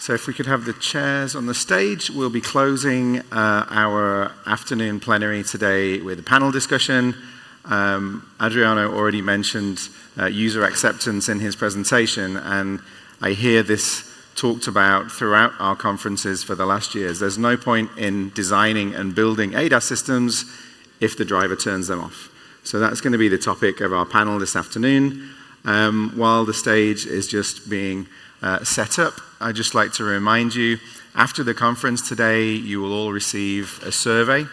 So if we could have the chairs on the stage, we'll be closing our afternoon plenary today with a panel discussion. Adriano already mentioned user acceptance in his presentation, and I hear this talked about throughout our conferences for the last years. There's no point in designing and building ADAS systems if the driver turns them off. So that's going to be the topic of our panel this afternoon. While the stage is just being set up, I'd just like to remind you, after the conference today, you will all receive a survey.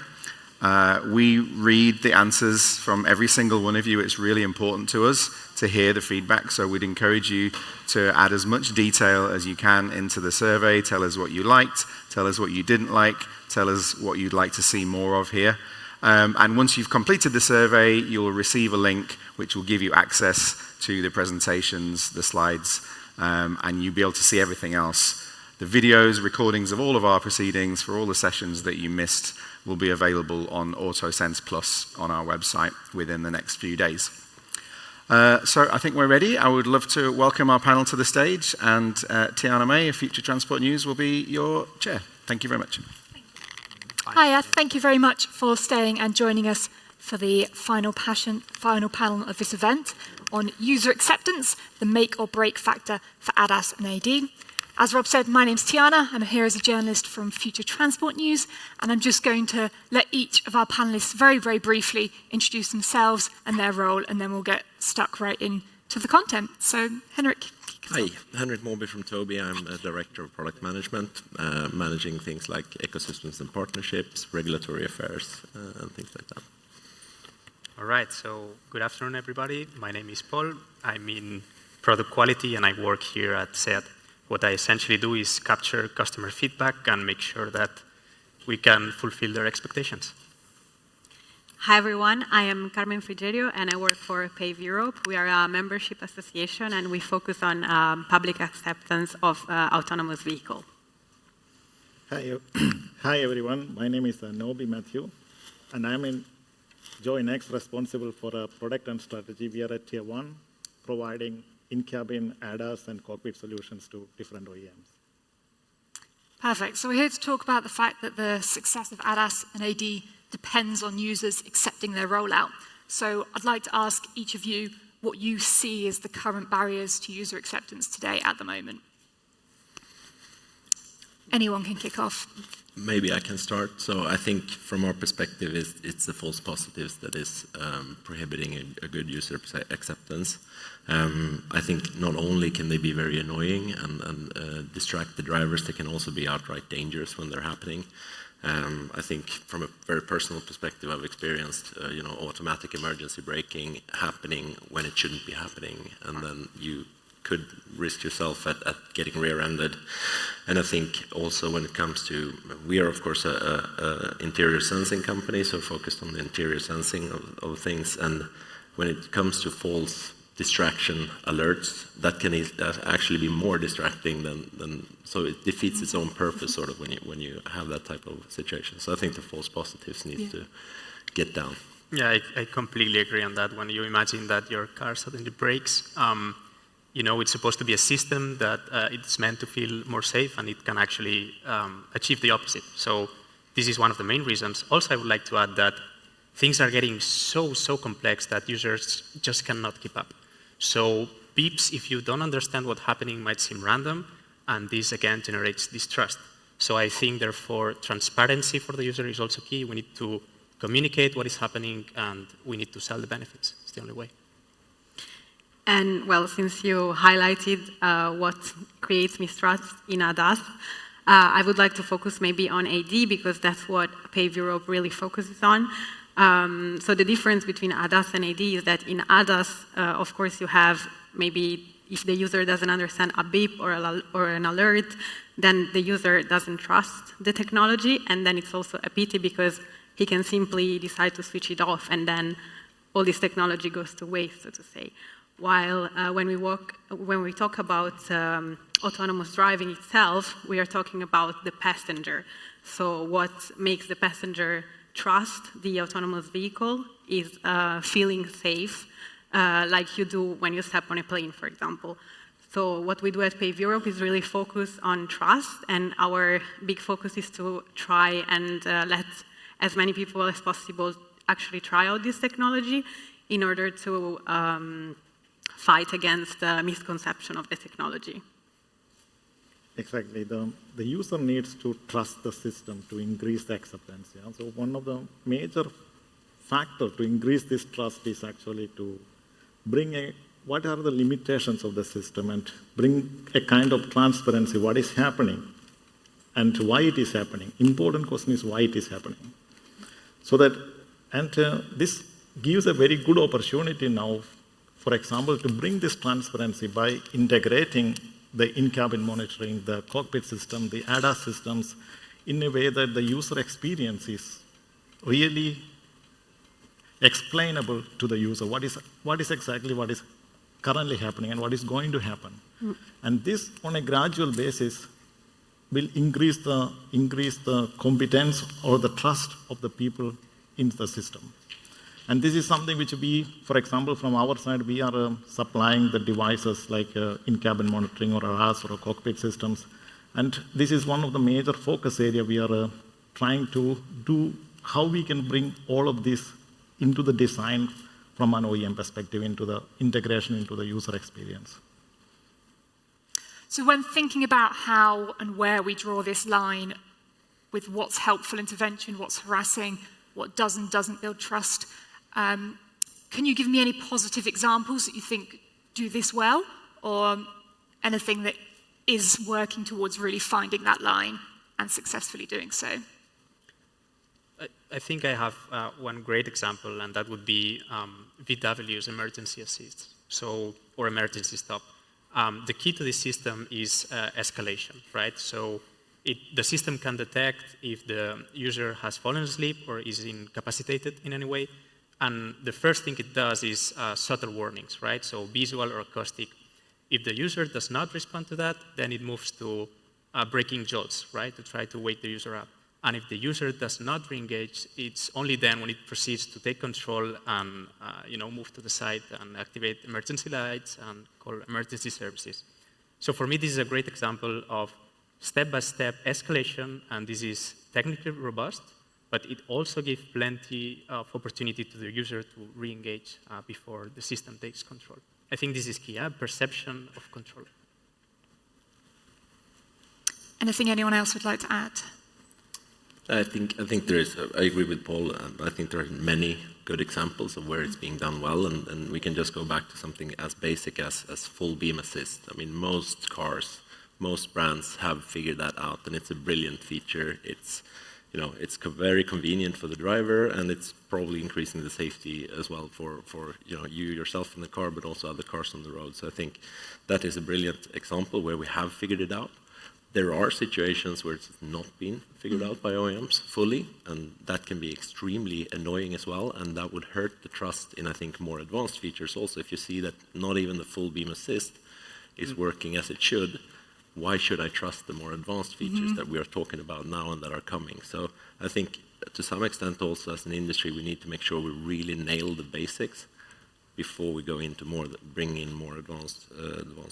We read the answers from every single one of you. It's really important to us to hear the feedback, so we'd encourage you to add as much detail as you can into the survey. Tell us what you liked, tell us what you didn't like, tell us what you'd like to see more of here. And once you've completed the survey, you'll receive a link which will give you access to the presentations, the slides, and you'll be able to see everything else. The videos, recordings of all of our proceedings for all the sessions that you missed will be available on AutoSens Plus on our website within the next few days. So I think we're ready. I would love to welcome our panel to the stage, and Tiana May of FutureTransport-News will be your chair. Thank you very much. Hiya, thank you very much for staying and joining us for the final panel of this event on user acceptance, the make or break factor for ADAS and AD. As Rob said, my name's Tiana. I'm here as a journalist from FutureTransport-News, and I'm just going to let each of our panelists very, very briefly introduce themselves and their role, and then we'll get stuck right into the content. So, Henrik. Hi, Henrik Morby from Tobii. I'm a Director of Product Management, managing things like ecosystems and partnerships, regulatory affairs, and things like that. All right, so good afternoon, everybody. My name is Paul. I'm in product quality, and I work here at SEAT. What I essentially do is capture customer feedback and make sure that we can fulfill their expectations. Hi, everyone. I am Carmen Frigerio, and I work for PAVE Europe. We are a membership association, and we focus on public acceptance of autonomous vehicle. Hi, everyone. My name is Nobi Matthew, and I'm in JOYNEXT, responsible for product and strategy. We are at Tier 1, providing in-cabin ADAS and cockpit solutions to different OEMs. Perfect. So we're here to talk about the fact that the success of ADAS and AD depends on users accepting their rollout. So I'd like to ask each of you what you see as the current barriers to user acceptance today at the moment. Anyone can kick off. Maybe I can start. So I think from our perspective, it's the false positives that is prohibiting a good user acceptance. I think not only can they be very annoying and distract the drivers, they can also be outright dangerous when they're happening. I think from a very personal perspective, I've experienced automatic emergency braking happening when it shouldn't be happening, and then you could risk yourself at getting rear-ended. And I think also when it comes to, we are of course a interior sensing company, so focused on the interior sensing of things, and when it comes to false distraction alerts, that can actually be more distracting than so it defeats its own purpose sort of when you have that type of situation. So I think the false positives need to get down. Yeah, I completely agree on that. When you imagine that your car suddenly brakes, it's supposed to be a system that it's meant to feel more safe, and it can actually achieve the opposite. So this is one of the main reasons. Also, I would like to add that things are getting so complex that users just cannot keep up. So beeps, if you don't understand what's happening, might seem random, and this again generates distrust. So I think therefore transparency for the user is also key. We need to communicate what is happening, and we need to sell the benefits. It's the only way. And well, since you highlighted what creates mistrust in ADAS, I would like to focus maybe on AD, because that's what PAVE Europe really focuses on. So the difference between ADAS and AD is that in ADAS, of course, you have maybe if the user doesn't understand a beep or an alert, then the user doesn't trust the technology, and then it's also a pity because he can simply decide to switch it off, and then all this technology goes to waste, so to say. While when we talk about autonomous driving itself, we are talking about the passenger. So what makes the passenger trust the autonomous vehicle is feeling safe, like you do when you step on a plane, for example. So what we do at PAVE Europe is really focus on trust, and our big focus is to try and let as many people as possible actually try out this technology in order to fight against the misconception of the technology. Exactly. The user needs to trust the system to increase the acceptance. Yeah? So one of the major factors to increase this trust is actually to bring what are the limitations of the system and bring a kind of transparency, what is happening and why it is happening. Important question is why it is happening. So that, and this gives a very good opportunity now, for example, to bring this transparency by integrating the in-cabin monitoring, the cockpit system, the ADAS systems, in a way that the user experience is really explainable to the user. What is exactly what is currently happening and what is going to happen. And this, on a gradual basis, will increase the competence or the trust of the people in the system. And this is something which we, for example, from our side, we are supplying the devices like in-cabin monitoring or ADAS or cockpit systems. And this is one of the major focus area we are trying to do, how we can bring all of this into the design from an OEM perspective, into the integration into the user experience. So when thinking about how and where we draw this line with what's helpful intervention, what's harassing, what does and doesn't build trust, can you give me any positive examples that you think do this well, or anything that is working towards really finding that line and successfully doing so? I think I have one great example, and that would be VW's emergency assist, or emergency stop. The key to this system is escalation, right? So the system can detect if the user has fallen asleep or is incapacitated in any way, and the first thing it does is subtle warnings, right? So visual or acoustic. If the user does not respond to that, then it moves to breaking jolts, right, to try to wake the user up. And if the user does not re-engage, it's only then when it proceeds to take control and move to the side and activate emergency lights and call emergency services. So for me, this is a great example of step-by-step escalation, and this is technically robust, but it also gives plenty of opportunity to the user to re-engage before the system takes control. I think this is key, perception of control. Anything anyone else would like to add? I think there is. I agree with Paul. I think there are many good examples of where it's being done well, and we can just go back to something as basic as full beam assist. I mean, most cars, most brands have figured that out, and it's a brilliant feature. It's very convenient for the driver, and it's probably increasing the safety as well for you yourself in the car, but also other cars on the road. So I think that is a brilliant example where we have figured it out. There are situations where it's not been figured out by OEMs fully, and that can be extremely annoying as well, and that would hurt the trust in, I think, more advanced features also. If you see that not even the full beam assist is working as it should, why should I trust the more advanced features that we are talking about now and that are coming? So I think to some extent also as an industry, we need to make sure we really nail the basics before we go into bring in more advanced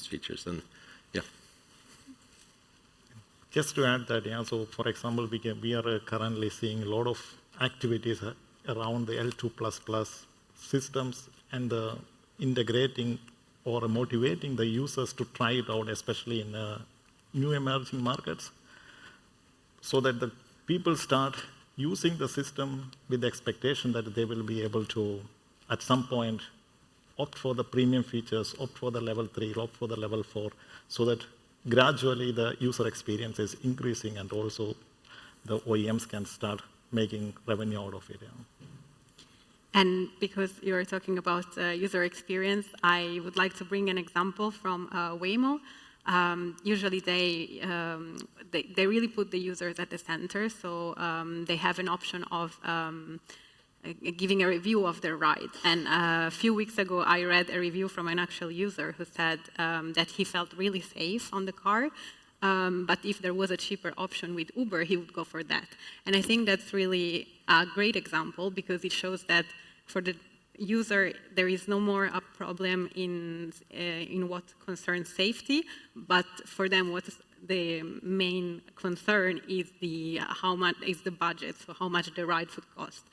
features. And yeah. Just to add that, yeah, so for example, we are currently seeing a lot of activities around the L2++ systems and integrating or motivating the users to try it out, especially in new emerging markets, so that the people start using the system with the expectation that they will be able to, at some point, opt for the premium features, opt for the level 3, opt for the level 4, so that gradually the user experience is increasing, and also the OEMs can start making revenue out of it. Yeah. And because you're talking about user experience, I would like to bring an example from Waymo. Usually they really put the users at the center, so they have an option of giving a review of their ride. And a few weeks ago, I read a review from an actual user who said that he felt really safe on the car, but if there was a cheaper option with Uber, he would go for that. And I think that's really a great example, because it shows that for the user, there is no more a problem in what concerns safety, but for them, what is the main concern is how much is the budget, so how much the ride would cost.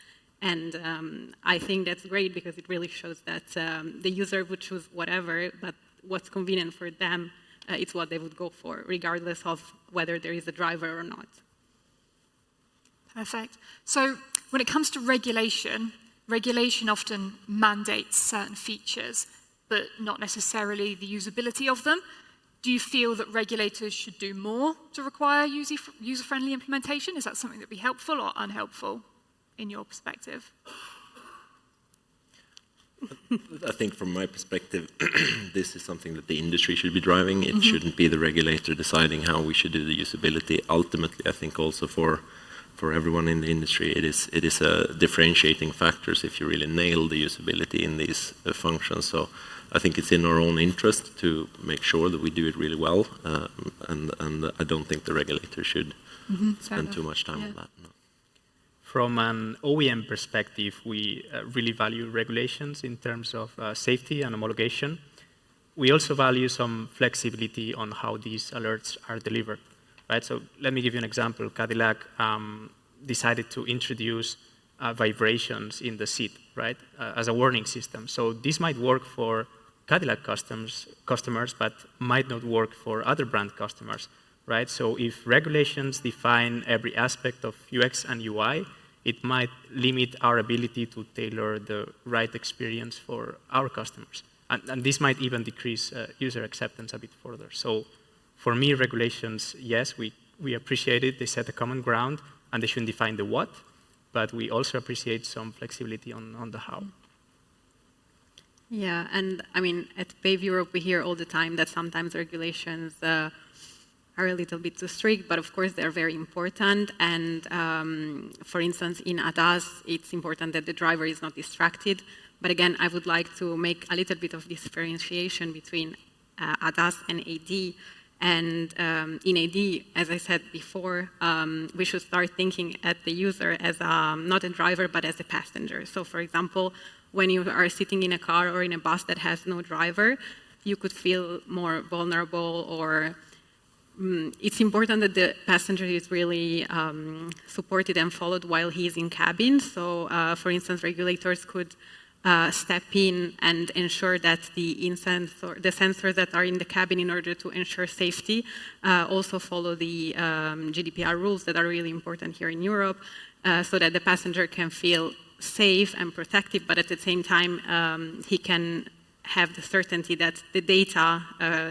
And I think that's great because it really shows that the user would choose whatever, but what's convenient for them, it's what they would go for, regardless of whether there is a driver or not. Perfect. So when it comes to regulation, regulation often mandates certain features, but not necessarily the usability of them. Do you feel that regulators should do more to require user-friendly implementation? Is that something that would be helpful or unhelpful in your perspective? I think from my perspective, this is something that the industry should be driving. It shouldn't be the regulator deciding how we should do the usability. Ultimately, I think also for everyone in the industry, it is a differentiating factors if you really nail the usability in these functions. So I think it's in our own interest to make sure that we do it really well, and I don't think the regulator should spend too much time on that. No. From an OEM perspective, we really value regulations in terms of safety and homologation. We also value some flexibility on how these alerts are delivered. Right? So let me give you an example. Cadillac decided to introduce vibrations in the seat, right, as a warning system. So this might work for Cadillac customers, but might not work for other brand customers, right? So if regulations define every aspect of UX and UI, it might limit our ability to tailor the right experience for our customers. And this might even decrease user acceptance a bit further. So for me, regulations, yes, we appreciate it. They set a common ground, and they shouldn't define the what, but we also appreciate some flexibility on the how. Yeah, and I mean, at PAVE Europe, we hear all the time that sometimes regulations are a little bit too strict, but of course they're very important. And for instance, in ADAS, it's important that the driver is not distracted. But again, I would like to make a little bit of differentiation between ADAS and AD. And in AD, as I said before, we should start thinking at the user as not a driver, but as a passenger. So for example, when you are sitting in a car or in a bus that has no driver, you could feel more vulnerable, or it's important that the passenger is really supported and followed while he's in cabin. So for instance, regulators could step in and ensure that the sensors that are in the cabin in order to ensure safety also follow the GDPR rules that are really important here in Europe, so that the passenger can feel safe and protected, but at the same time he can have the certainty that the data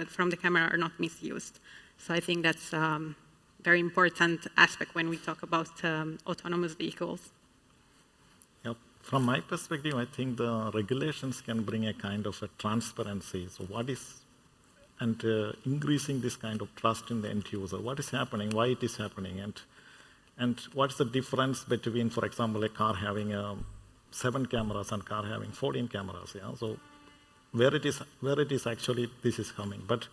from the camera are not misused. So I think that's a very important aspect when we talk about autonomous vehicles. From my perspective, I think the regulations can bring a kind of a transparency. So increasing this kind of trust in the end user. What is happening, why it is happening, and what's the difference between, for example, a car having 7 cameras and car having 14 cameras. Yeah? So where it is actually, this is coming. But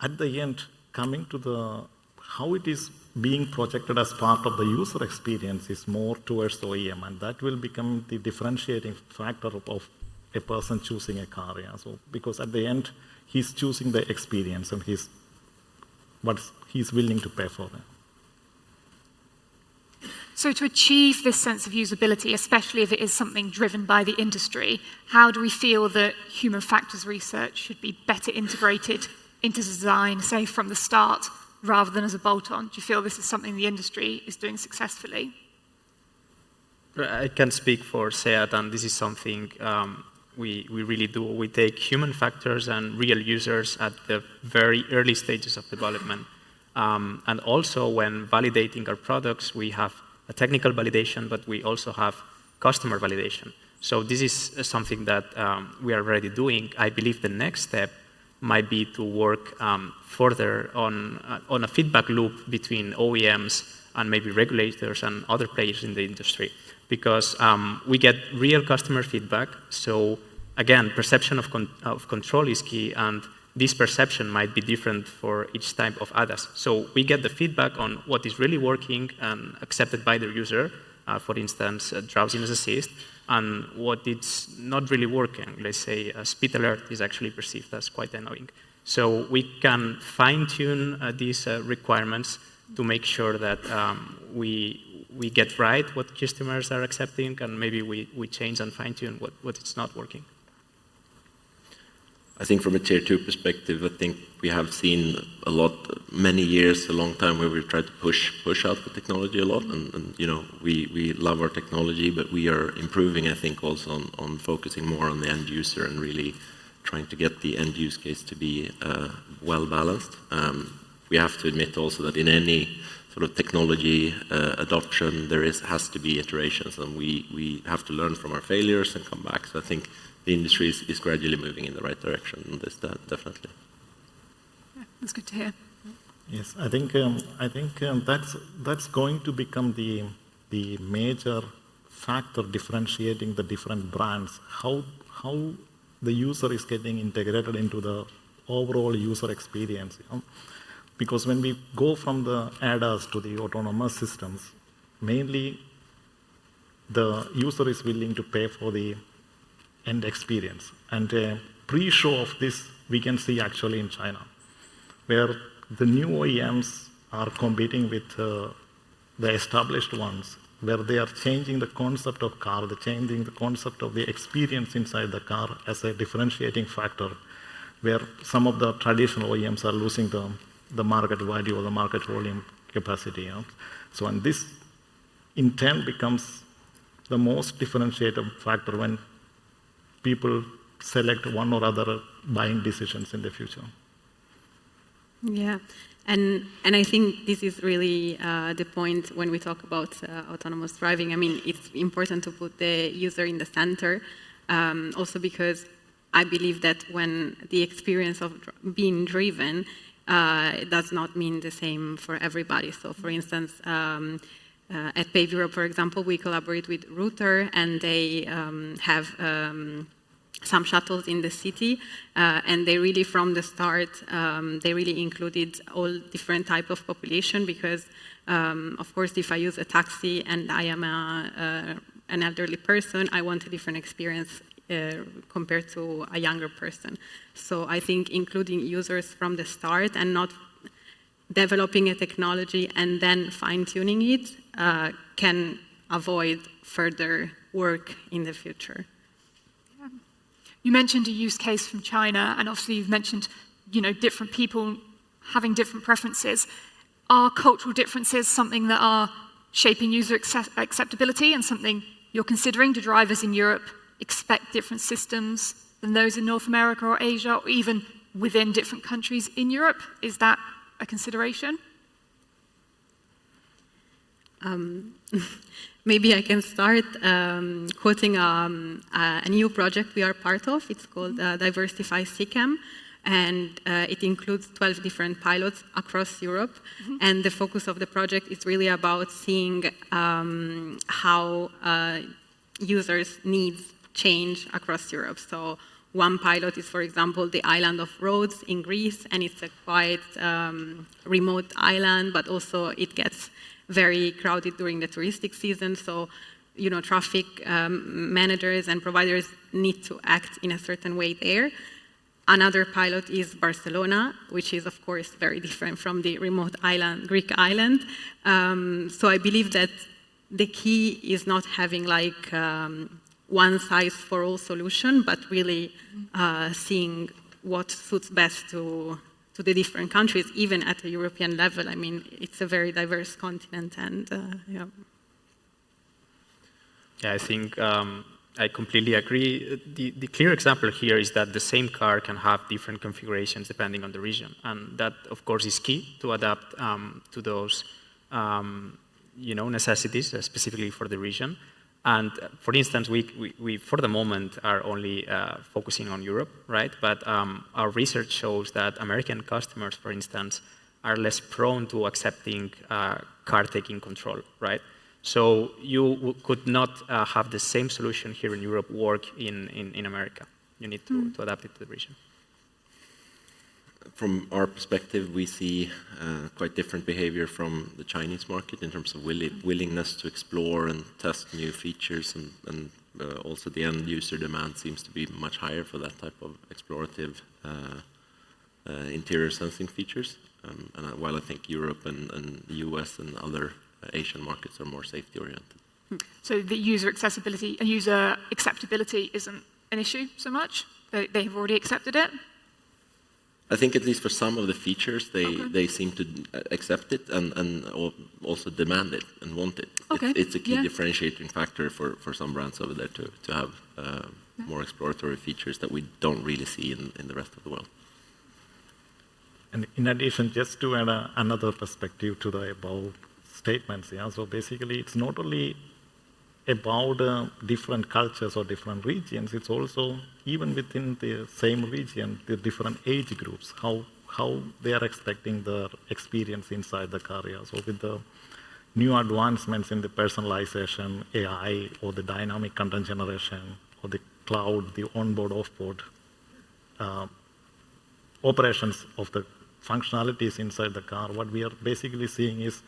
at the end, coming to how it is being projected as part of the user experience is more towards the OEM, and that will become the differentiating factor of a person choosing a car. Yeah? So, because at the end, he's choosing the experience and what he's willing to pay for it. So to achieve this sense of usability, especially if it is something driven by the industry, how do we feel that human factors research should be better integrated into design, say from the start, rather than as a bolt-on? Do you feel this is something the industry is doing successfully? I can speak for SEAT, and this is something we really do. We take human factors and real users at the very early stages of development. And also when validating our products, we have a technical validation, but we also have customer validation. So this is something that we are already doing. I believe the next step might be to work further on a feedback loop between OEMs and maybe regulators and other players in the industry, because we get real customer feedback. So again, perception of control is key, and this perception might be different for each type of ADAS. So we get the feedback on what is really working and accepted by the user, for instance, drowsiness assist, and what it's not really working, let's say a speed alert is actually perceived as quite annoying. So we can fine-tune these requirements to make sure that we get right what customers are accepting, and maybe we change and fine-tune what it's not working. I think from a tier 2 perspective, I think we have seen many years, a long time, where we've tried to push out the technology a lot, and you know, we love our technology, but we are improving, I think, also on focusing more on the end user and really trying to get the end use case to be well balanced. We have to admit also that in any sort of technology adoption, there has to be iterations, and we have to learn from our failures and come back. So I think the industry is gradually moving in the right direction on this, definitely. Yeah, that's good to hear. Yes, I think that's going to become the major factor differentiating the different brands. How the user is getting integrated into the overall user experience. You know? Because when we go from the ADAS to the autonomous systems, mainly the user is willing to pay for the end experience. And a pre-show of this we can see actually in China, where the new OEMs are competing with the established ones, where they are changing the concept of car, they're changing the concept of the experience inside the car as a differentiating factor, where some of the traditional OEMs are losing the market value or the market volume capacity. You know? So, and this in turn becomes the most differentiating factor when people select one or other buying decisions in the future. Yeah, and I think this is really the point when we talk about autonomous driving. I mean, it's important to put the user in the center, also because I believe that when the experience of being driven, it does not mean the same for everybody. So, for instance, at PAVE Europe, for example, we collaborate with Router, and they have some shuttles in the city, and they really, from the start, they really included all different type of population because, of course, if I use a taxi and I am an elderly person, I want a different experience compared to a younger person. So I think including users from the start and not developing a technology and then fine-tuning it can avoid further work in the future. You mentioned a use case from China, and obviously you've mentioned, you know, different people having different preferences. Are cultural differences something that are shaping user acceptability and something you're considering? Do drivers in Europe expect different systems than those in North America or Asia, or even within different countries in Europe? Is that a consideration? Maybe I can start quoting a new project we are part of. It's called Diversify CCAM, and it includes 12 different pilots across Europe. And the focus of the project is really about seeing how users' needs change across Europe. So one pilot is, for example, the island of Rhodes in Greece, and it's a quite remote island, but also it gets very crowded during the touristic season. So, you know, traffic managers and providers need to act in a certain way there. Another pilot is Barcelona, which is, of course, very different from the remote island, Greek island. So I believe that the key is not having like one-size-for-all solution, but really seeing what suits best to the different countries, even at a European level. I mean, it's a very diverse continent, and yeah. Yeah, I think I completely agree. The clear example here is that the same car can have different configurations depending on the region, and that, of course, is key to adapt to those, you know, necessities specifically for the region. And for instance, we for the moment are only focusing on Europe, right? But our research shows that American customers, for instance, are less prone to accepting car taking control, right? So you could not have the same solution here in Europe work in America. You need to adapt it to the region. from our perspective, we see quite different behavior from the Chinese market in terms of willingness to explore and test new features, and also the end user demand seems to be much higher for that type of explorative interior sensing features. And while I think Europe and the US and other Asian markets are more safety oriented. So the user accessibility and user acceptability isn't an issue so much? They've already accepted it? I think at least for some of the features, they seem to accept it and also demand it and want it. Okay. It's a key differentiating factor for some brands over there to have more exploratory features that we don't really see in the rest of the world. And in addition, just to add another perspective to the above statements, so basically it's not only about different cultures or different regions, it's also even within the same region, the different age groups, how they are expecting their experience inside the car. So with the new advancements in the personalization, AI, or the dynamic content generation, or the cloud, the onboard, offboard operations of the functionalities inside the car, what we are basically seeing is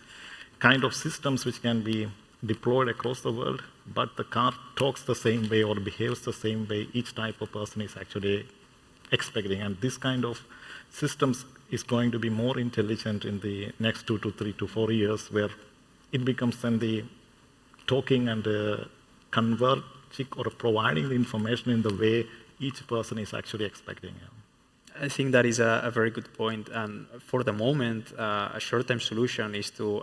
kind of systems which can be deployed across the world, but the car talks the same way or behaves the same way each type of person is actually expecting. And this kind of systems is going to be more intelligent in the next 2 to 3 to 4 years, where it becomes then the talking and converging or providing the information in the way each person is actually expecting. I think that is a very good point. And for the moment, a short-term solution is to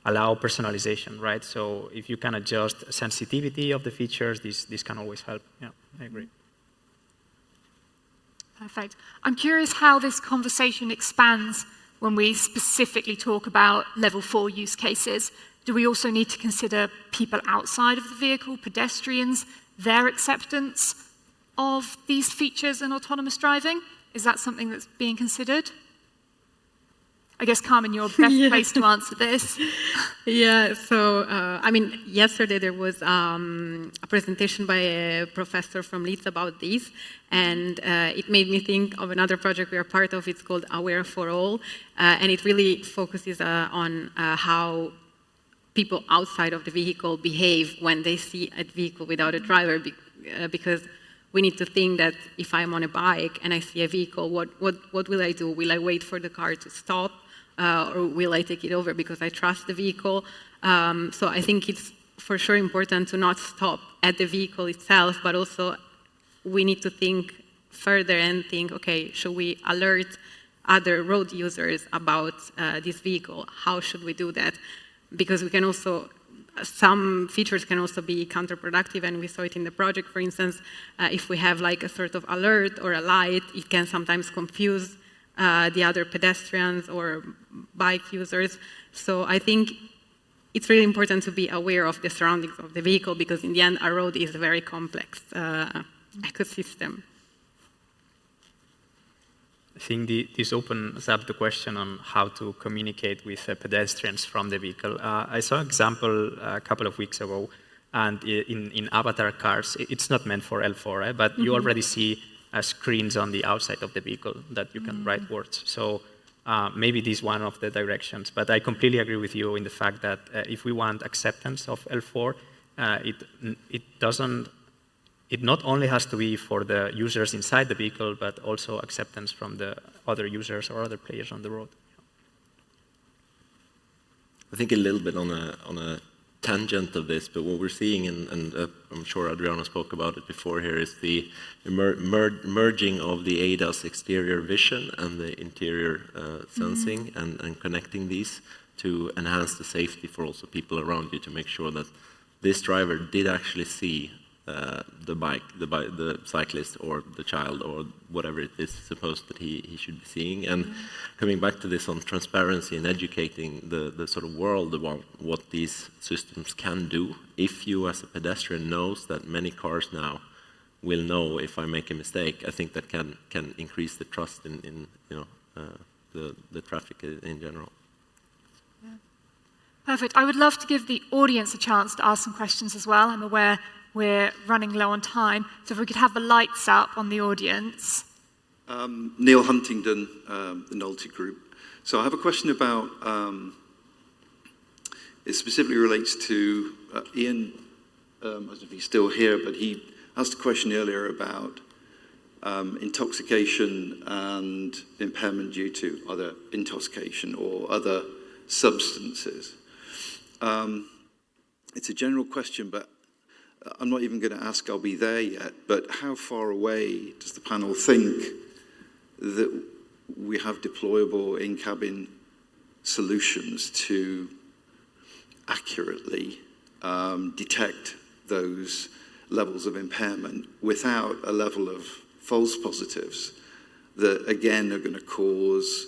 allow personalization, right? So if you can adjust sensitivity of the features, this can always help. Yeah, I agree. Perfect. I'm curious how this conversation expands when we specifically talk about level 4 use cases. Do we also need to consider people outside of the vehicle, pedestrians, their acceptance of these features in autonomous driving? Is that something that's being considered? I guess, Carmen, you're best placed to answer this. Yeah, so, I mean, yesterday there was a presentation by a professor from Leeds about this, and it made me think of another project we are part of. It's called Aware for All, and it really focuses on how people outside of the vehicle behave when they see a vehicle without a driver, because we need to think that if I'm on a bike and I see a vehicle, what will I do? Will I wait for the car to stop? Or will I take it over because I trust the vehicle? So I think it's for sure important to not stop at the vehicle itself, but also we need to think further and think, okay, should we alert other road users about this vehicle? How should we do that? Because we can also, some features can also be counterproductive, and we saw it in the project. For instance, if we have like a sort of alert or a light, it can sometimes confuse the other pedestrians or bike users. So I think it's really important to be aware of the surroundings of the vehicle, because in the end, a road is a very complex ecosystem. I think this opens up the question on how to communicate with pedestrians from the vehicle. I saw an example a couple of weeks ago, and in avatar cars, it's not meant for L4, but you already see screens on the outside of the vehicle that you can write words. So maybe this is one of the directions, but I completely agree with you in the fact that if we want acceptance of L4, it not only has to be for the users inside the vehicle, but also acceptance from the other users or other players on the road. I think a little bit on a tangent of this, but what we're seeing, and I'm sure Adriano spoke about it before here, is the merging of the ADAS exterior vision and the interior sensing and connecting these to enhance the safety for also people around you, to make sure that this driver did actually see the cyclist or the child or whatever it is supposed that he should be seeing. And coming back to this on transparency and educating the sort of world about what these systems can do, if you as a pedestrian knows that many cars now will know if I make a mistake, I think that can increase the trust in the traffic in general. Yeah. Perfect. I would love to give the audience a chance to ask some questions as well. I'm aware we're running low on time, so if we could have the lights up on the audience. Neil Huntingdon, the Nolte Group. So I have a question about, it specifically relates to Ian, I don't know if he's still here, but he asked a question earlier about intoxication and impairment due to other intoxication or other substances. It's a general question, but I'm not even going to ask, are we there yet? But how far away does the panel think that we have deployable in-cabin solutions to accurately detect those levels of impairment without a level of false positives that, again, are going to cause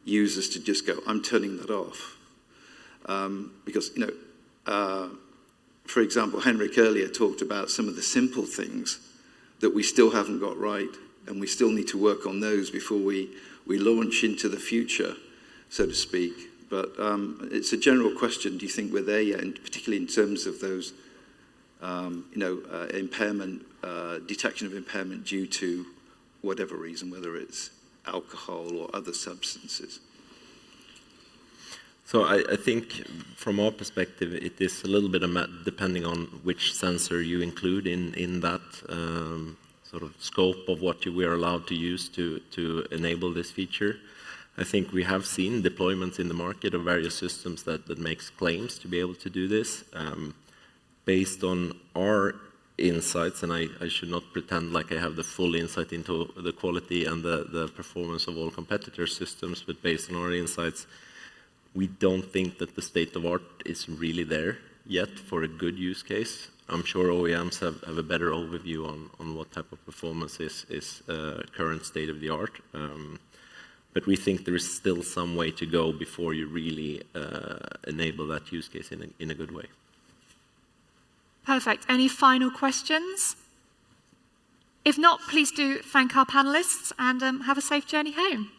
users to just go, I'm turning that off. Because, for example, Henrik earlier talked about some of the simple things that we still haven't got right, and we still need to work on those before we launch into the future, so to speak. But it's a general question. Do you think we're there yet, and particularly in terms of those, impairment, detection of impairment due to whatever reason, whether it's alcohol or other substances? So I think from our perspective, it is a little bit depending on which sensor you include in that sort of scope of what we are allowed to use to enable this feature. I think we have seen deployments in the market of various systems that makes claims to be able to do this. Based on our insights, and I should not pretend like I have the full insight into the quality and the performance of all competitor systems, but based on our insights, we don't think that the state of art is really there yet for a good use case. I'm sure OEMs have a better overview on what type of performance is current state of the art. But we think there is still some way to go before you really enable that use case in a good way. Perfect. Any final questions? If not, please do thank our panelists and have a safe journey home.